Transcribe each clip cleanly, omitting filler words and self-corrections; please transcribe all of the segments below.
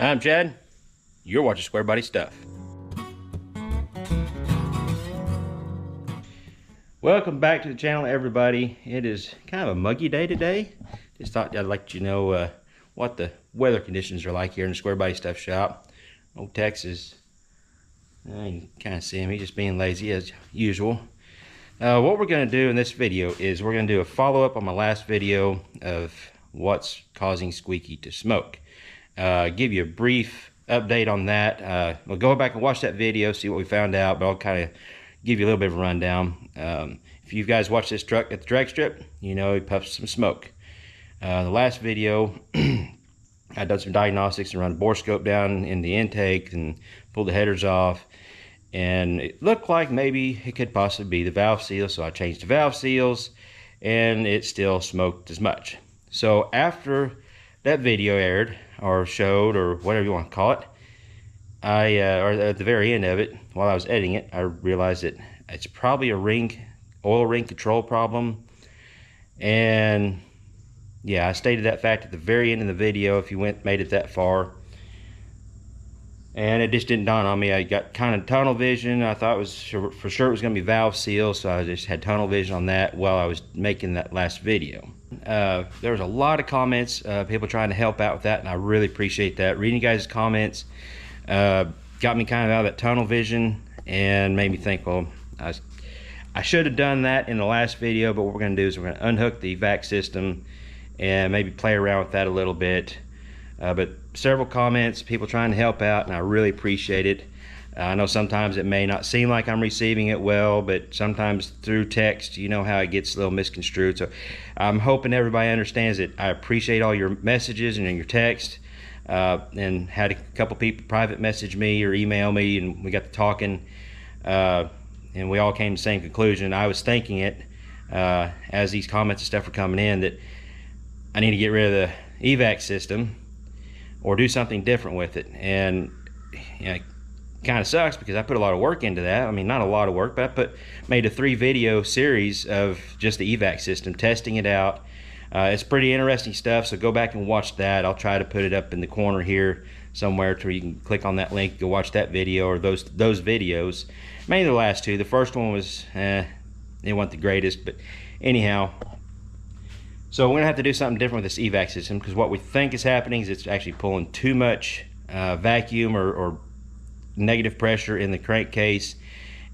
I'm Chad. You're watching Squarebody Stuff. Welcome back to the channel, everybody. It is kind of a muggy day today. Just thought I'd let you know what the weather conditions are like here in the Squarebody Stuff shop. Old Texas. You can kind of see him. He's just being lazy as usual. What we're going to do in this video is we're going to do a follow-up on my last video of what's causing Squeaky to smoke. Give you a brief update on that. We'll go back and watch that video, see what we found out, but I'll kind of give you a little bit of a rundown. If you guys watch this truck at the drag strip, you know he puffs some smoke. The last video, I done some diagnostics and run a bore scope down in the intake and pulled the headers off, and it looked like maybe it could possibly be the valve seal, so I changed the valve seals, and it still smoked as much. So after that video aired, or showed, or whatever you want to call it, or at the very end of it, while I was editing it, I realized that it's probably a oil ring control problem. And yeah, I stated that fact at the very end of the video if you made it that far. And it just didn't dawn on me. I got kind of tunnel vision. I thought it was for sure it was going to be valve seal, so I just had tunnel vision on that while I was making that last video. There was a lot of comments, people trying to help out with that, and I really appreciate that. Reading you guys' comments got me kind of out of that tunnel vision and made me think, well, I should have done that in the last video, but what we're going to do is we're going to unhook the vac system and maybe play around with that a little bit. But several comments, people trying to help out, and I really appreciate it. I know sometimes it may not seem like I'm receiving it well, but sometimes through text, you know how it gets a little misconstrued. So I'm hoping everybody understands it. I appreciate all your messages and your text, and had a couple people private message me or email me, and we got to talking, and we all came to the same conclusion. I was thinking it as these comments and stuff were coming in, that I need to get rid of the evac system or do something different with it. And you know, it kind of sucks because I put a lot of work into that. I mean, not a lot of work, but I made a 3-video series of just the evac system, testing it out. It's pretty interesting stuff, so go back and watch that. I'll try to put it up in the corner here somewhere to where you can click on that link, go watch that video or those videos. Mainly the last two. The first one was it wasn't the greatest, but anyhow. So we're gonna have to do something different with this evac system, because what we think is happening is it's actually pulling too much vacuum or negative pressure in the crankcase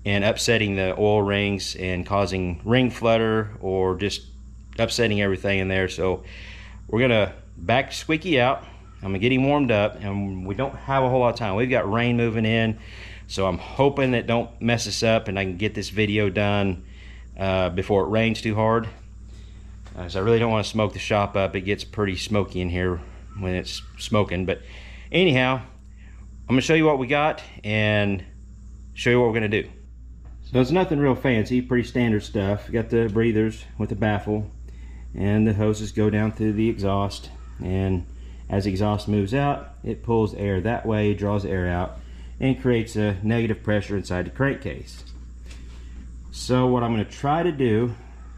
and upsetting the oil rings and causing ring flutter or just upsetting everything in there. So we're gonna back Squeaky out. I'm gonna get him warmed up, and we don't have a whole lot of time. We've got rain moving in, so I'm hoping it don't mess us up and I can get this video done before it rains too hard. So I really don't want to smoke the shop up. It gets pretty smoky in here when it's smoking. But anyhow, I'm going to show you what we got and show you what we're going to do. So it's nothing real fancy, pretty standard stuff. We got the breathers with the baffle, and the hoses go down through the exhaust. And as the exhaust moves out, it pulls air that way, draws air out, and creates a negative pressure inside the crankcase. So what I'm going to try to do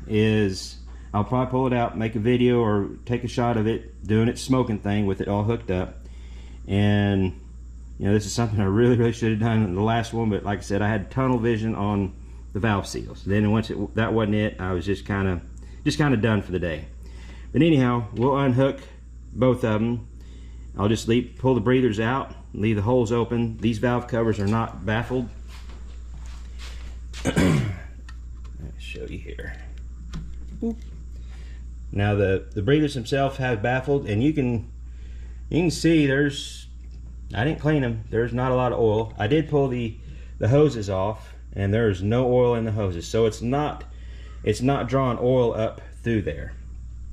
is I'll probably pull it out, make a video or take a shot of it doing its smoking thing with it all hooked up. And you know, this is something I really should have done in the last one, but like I said, I had tunnel vision on the valve seals. Then once that wasn't it, I was just kind of done for the day. But anyhow, we'll unhook both of them. I'll just pull the breathers out, leave the holes open. These valve covers are not baffled. Let me show you here. Boop. Now the breathers themselves have baffled, and you can see I didn't clean them. There's not a lot of oil. I did pull the hoses off, and there's no oil in the hoses, so it's not drawing oil up through there.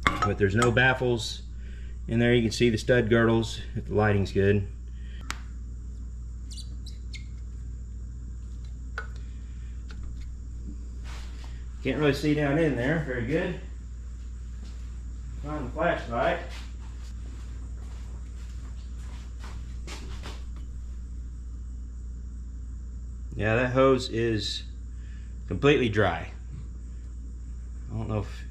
But there's no baffles in there. You can see the stud girdles if the lighting's good. Can't really see down in there very good. Find the flashlight. Yeah, that hose is completely dry. I don't know if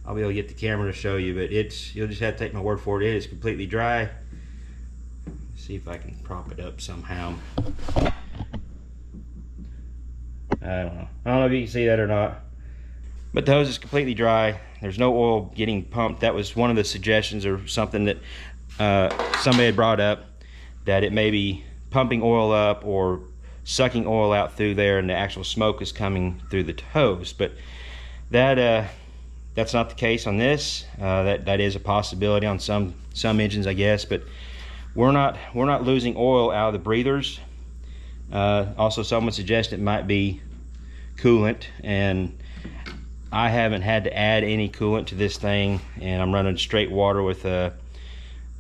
I'll be able to get the camera to show you, but you'll just have to take my word for it. It is completely dry. see if I can prop it up somehow. I don't know if you can see that or not, but the hose is completely dry. There's no oil getting pumped. That was one of the suggestions, or something that somebody had brought up, that it may be pumping oil up or sucking oil out through there, and the actual smoke is coming through the hose. But that's not the case on this. That is a possibility on some engines, I guess, but we're not losing oil out of the breathers. Also, someone suggested it might be coolant, and I haven't had to add any coolant to this thing, and I'm running straight water with a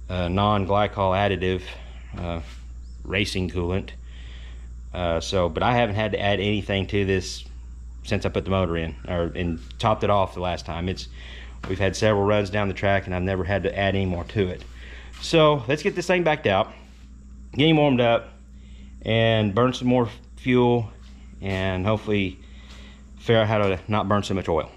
non-glycol additive racing coolant. But I haven't had to add anything to this since I put the motor in, and topped it off the last time. We've had several runs down the track, and I've never had to add any more to it. So let's get this thing backed out, get him warmed up, and burn some more fuel, and hopefully figure out how to not burn so much oil.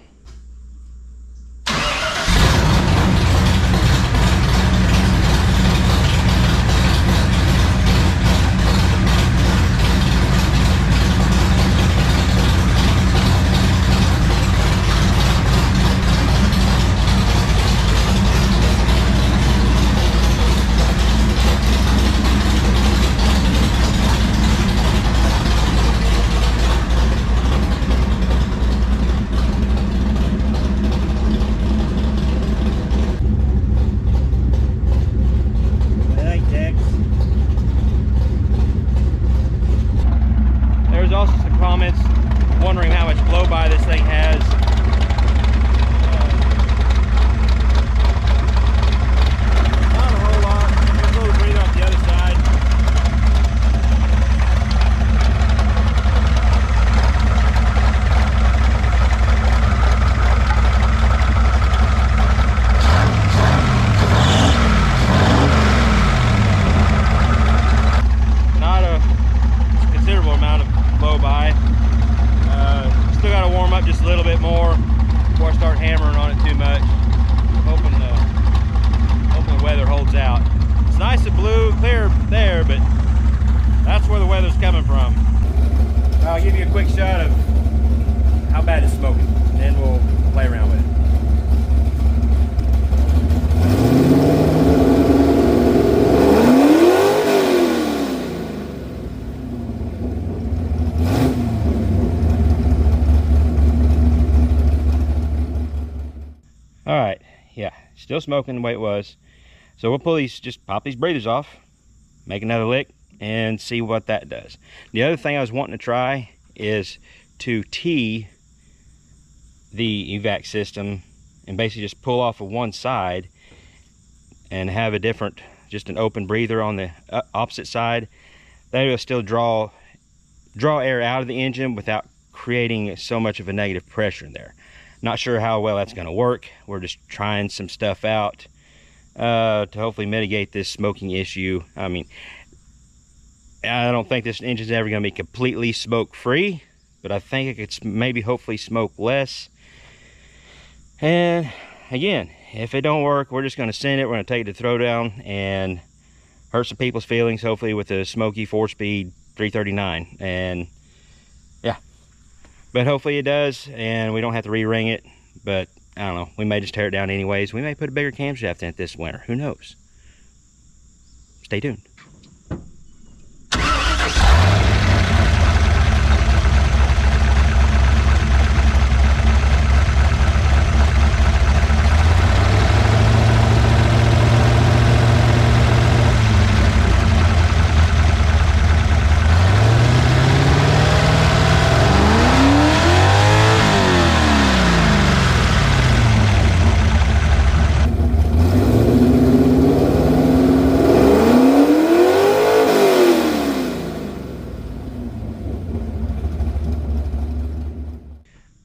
Also some comments wondering how much blow-by this thing has. Not a whole lot. There's a little breather off the other side. Not a considerable amount of blow-by. Still got to warm up just a little bit more before I start hammering on it too much. Hoping the weather holds out. It's nice and blue, clear there, but that's where the weather's coming from. I'll give you a quick shot of how bad it's smoking, then we'll play around with it. All right, yeah, still smoking the way it was. So we'll pop these breathers off, make another lick, and see what that does. The other thing I was wanting to try is to tee the evac system and basically just pull off of one side and have just an open breather on the opposite side. That will still draw air out of the engine without creating so much of a negative pressure in there. Not sure how well that's going to work. We're just trying some stuff out to hopefully mitigate this smoking issue. I mean, I don't think this engine's ever going to be completely smoke free, but I think it could maybe hopefully smoke less. And again, if it don't work, we're just going to send it. We're going to take it to throwdown and hurt some people's feelings, hopefully with a smoky 4-speed 339. And yeah, but hopefully it does, and we don't have to re-ring it. But I don't know, we may just tear it down anyways. We may put a bigger camshaft in it this winter, who knows. Stay tuned.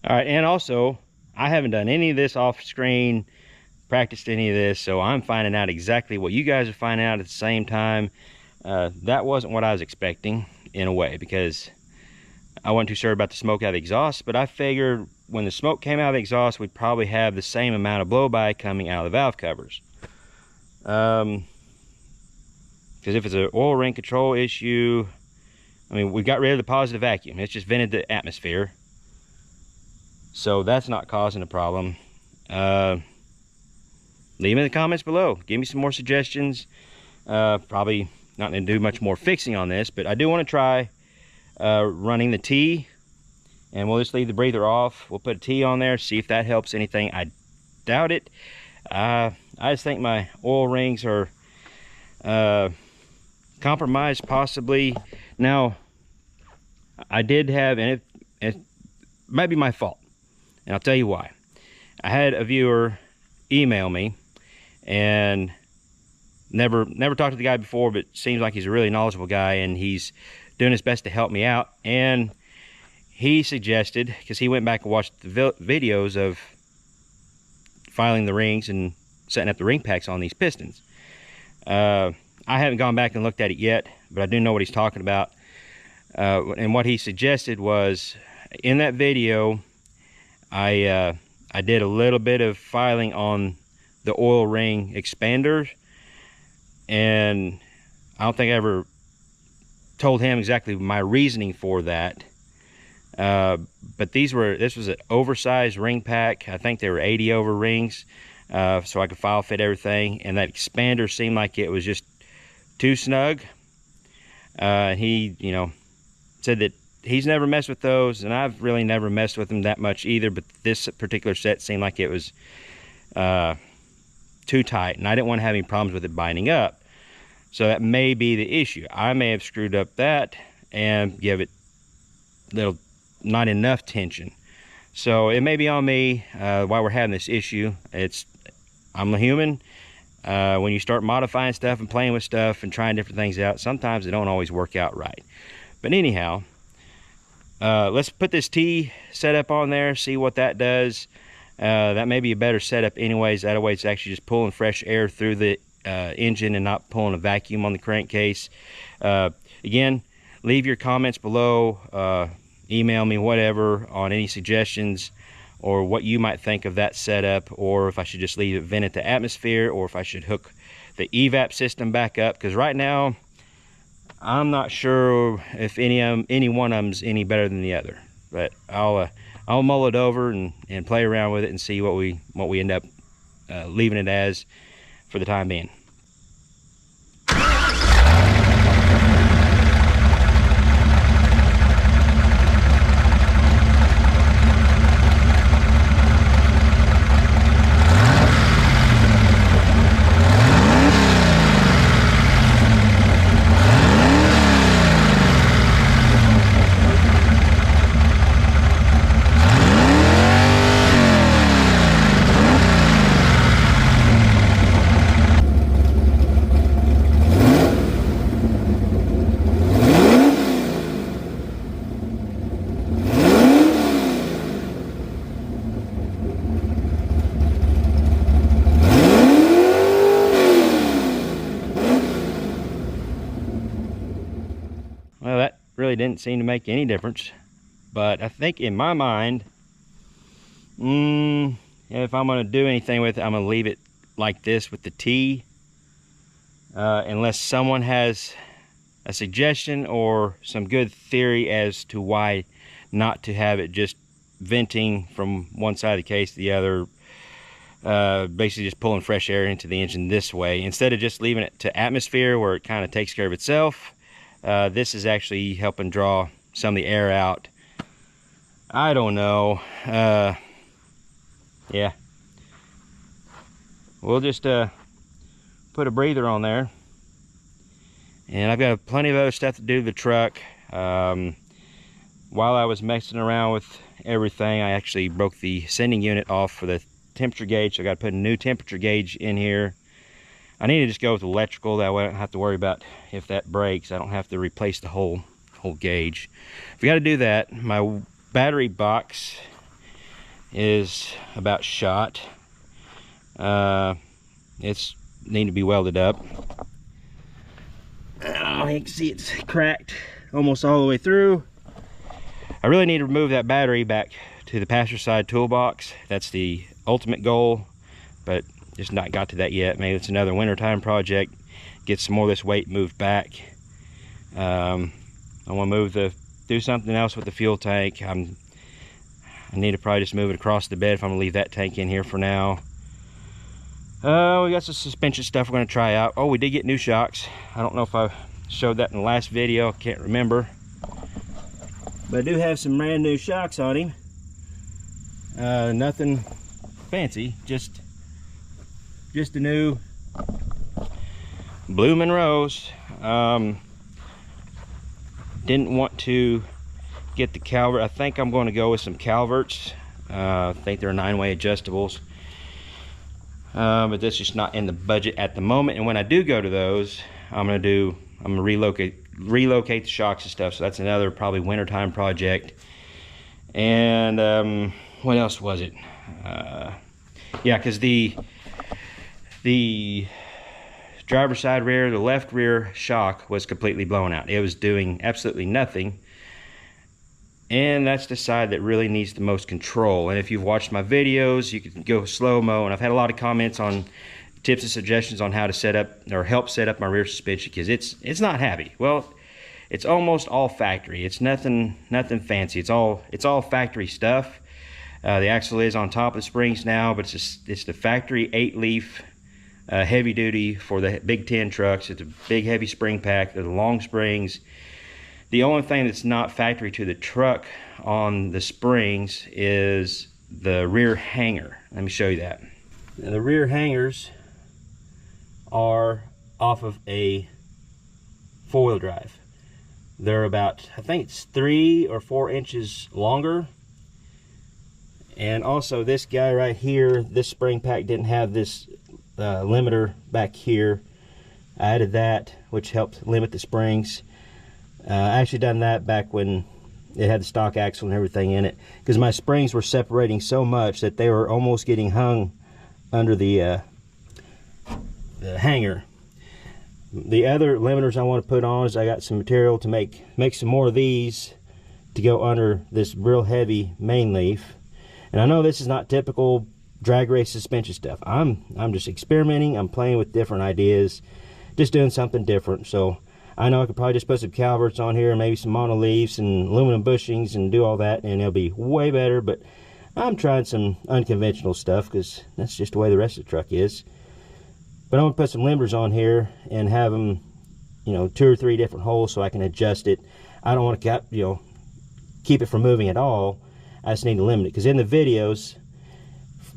All right, and also, I haven't done any of this off screen, practiced any of this, so I'm finding out exactly what you guys are finding out at the same time. That wasn't what I was expecting, in a way, because I wasn't too sure about the smoke out of the exhaust, but I figured when the smoke came out of the exhaust, we'd probably have the same amount of blow-by coming out of the valve covers. Kind Because if it's an oil ring control issue, I mean, we got rid of the positive vacuum. It's just vented the atmosphere. So that's not causing a problem. Leave them in the comments below. Give me some more suggestions. Probably not going to do much more fixing on this, but I do want to try running the T, and we'll just leave the breather off. We'll put a T on there, see if that helps anything. I doubt it. I just think my oil rings are compromised, possibly. Now, I did have, and it might be my fault, and I'll tell you why. I had a viewer email me, and never talked to the guy before, but seems like he's a really knowledgeable guy, and he's doing his best to help me out. And he suggested, because he went back and watched the videos of filing the rings and setting up the ring packs on these pistons. I haven't gone back and looked at it yet, but I do know what he's talking about. And what he suggested was, in that video, I did a little bit of filing on the oil ring expanders, and I don't think I ever told him exactly my reasoning for that. But this was an oversized ring pack. I think they were 80 over rings, so I could file fit everything, and that expander seemed like it was just too snug. He, you know, said that he's never messed with those, and I've really never messed with them that much either, but this particular set seemed like it was too tight, and I didn't want to have any problems with it binding up. So that may be the issue. I may have screwed up that and give it not enough tension. So it may be on me while we're having this issue. I'm a human. When you start modifying stuff and playing with stuff and trying different things out, sometimes they don't always work out right. But anyhow, let's put this T setup on there, see what that does. That may be a better setup anyways. That way it's actually just pulling fresh air through the engine and not pulling a vacuum on the crankcase. Again, leave your comments below. Email me, whatever, on any suggestions or what you might think of that setup, or if I should just leave it vented to atmosphere, or if I should hook the evap system back up. Because right now, I'm not sure if any one of them's any better than the other. But I'll mull it over and play around with it and see what we end up leaving it as for the time being. Well, that really didn't seem to make any difference, but I think in my mind, if I'm going to do anything with it, I'm going to leave it like this with the T, unless someone has a suggestion or some good theory as to why not to have it just venting from one side of the case to the other, basically just pulling fresh air into the engine this way instead of just leaving it to atmosphere where it kind of takes care of itself. This is actually helping draw some of the air out. I don't know. Yeah, we'll just put a breather on there, and I've got plenty of other stuff to do to the truck. While I was messing around with everything, I actually broke the sending unit off for the temperature gauge, so I got to put a new temperature gauge in here. I need to just go with electrical, that way I don't have to worry about if that breaks. I don't have to replace the whole gauge. If we got to do that, my battery box is about shot. It's need to be welded up. Oh, you can see it's cracked almost all the way through. I really need to remove that battery back to the passenger side toolbox. That's the ultimate goal, but just not got to that yet. Maybe it's another wintertime project. get some more of this weight moved back. I want to do something else with the fuel tank. I need to probably just move it across the bed if I'm gonna leave that tank in here for now. We got some suspension stuff we're gonna try out. Oh, we did get new shocks. I don't know if I showed that in the last video, I can't remember. But I do have some brand new shocks on him. Nothing fancy, just the new Blue Monroes. Didn't want to get the Calvert. I think I'm going to go with some Calverts. I think they're 9-way adjustables. But that's just not in the budget at the moment. And when I do go to those, I'm gonna relocate the shocks and stuff. So that's another probably wintertime project. And what else was it? Yeah, because the driver's side rear, the left rear shock was completely blown out. It was doing absolutely nothing. And that's the side that really needs the most control. And if you've watched my videos, you can go slow-mo. And I've had a lot of comments on tips and suggestions on how to set up or help set up my rear suspension, because it's not happy. Well, it's almost all factory. It's nothing fancy. It's all factory stuff. The axle is on top of the springs now, but it's the factory 8-leaf heavy duty for the Big 10 trucks. It's a big heavy spring pack. They're the long springs. The only thing that's not factory to the truck on the springs is the rear hanger. Let me show you that. Now, the rear hangers are off of a 4-wheel drive. They're about, I think it's 3 or 4 inches longer. And also this guy right here, this spring pack didn't have this limiter back here. I added that, which helped limit the springs. I actually done that back when it had the stock axle and everything in it, because my springs were separating so much that they were almost getting hung under the hanger. The other limiters I want to put on is I got some material to make some more of these to go under this real heavy main leaf. And I know this is not typical drag race suspension stuff. I'm just experimenting. I'm playing with different ideas, just doing something different. So I know I could probably just put some Calverts on here and maybe some mono leaves and aluminum bushings and do all that, and it'll be way better. But I'm trying some unconventional stuff because that's just the way the rest of the truck is. But I'm gonna put some limbers on here and have them, 2 or 3 different holes so I can adjust it. I don't want to keep it from moving at all. I just need to limit it, because in the videos,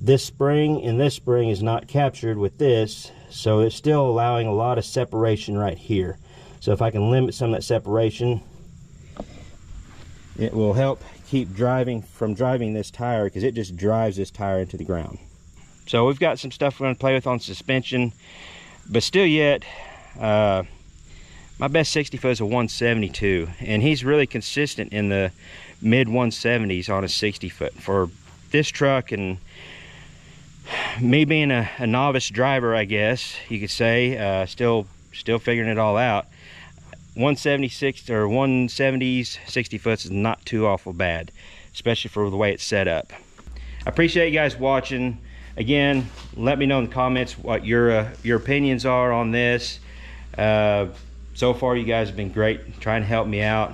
this spring and this spring is not captured with this, so it's still allowing a lot of separation right here. So if I can limit some of that separation, it will help keep driving this tire, because it just drives this tire into the ground. So we've got some stuff we're going to play with on suspension, but still yet, my best 60 foot is a 172, and he's really consistent in the mid 170s on a 60 foot. For this truck, and me being a novice driver, I guess you could say, still figuring it all out, 176 or 170s 60 foots is not too awful bad, especially for the way it's set up. I appreciate you guys watching. Again, let me know in the comments what your opinions are on this. So far you guys have been great trying to help me out.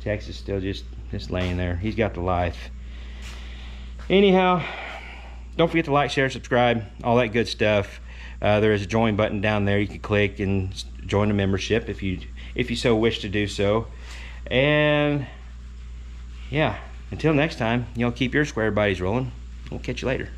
Texas still just laying there. He's got the life. Anyhow, don't forget to like, share, subscribe, all that good stuff. There is a join button down there. You can click and join a membership if you so wish to do so. And yeah, until next time, keep your square bodies rolling. We'll catch you later.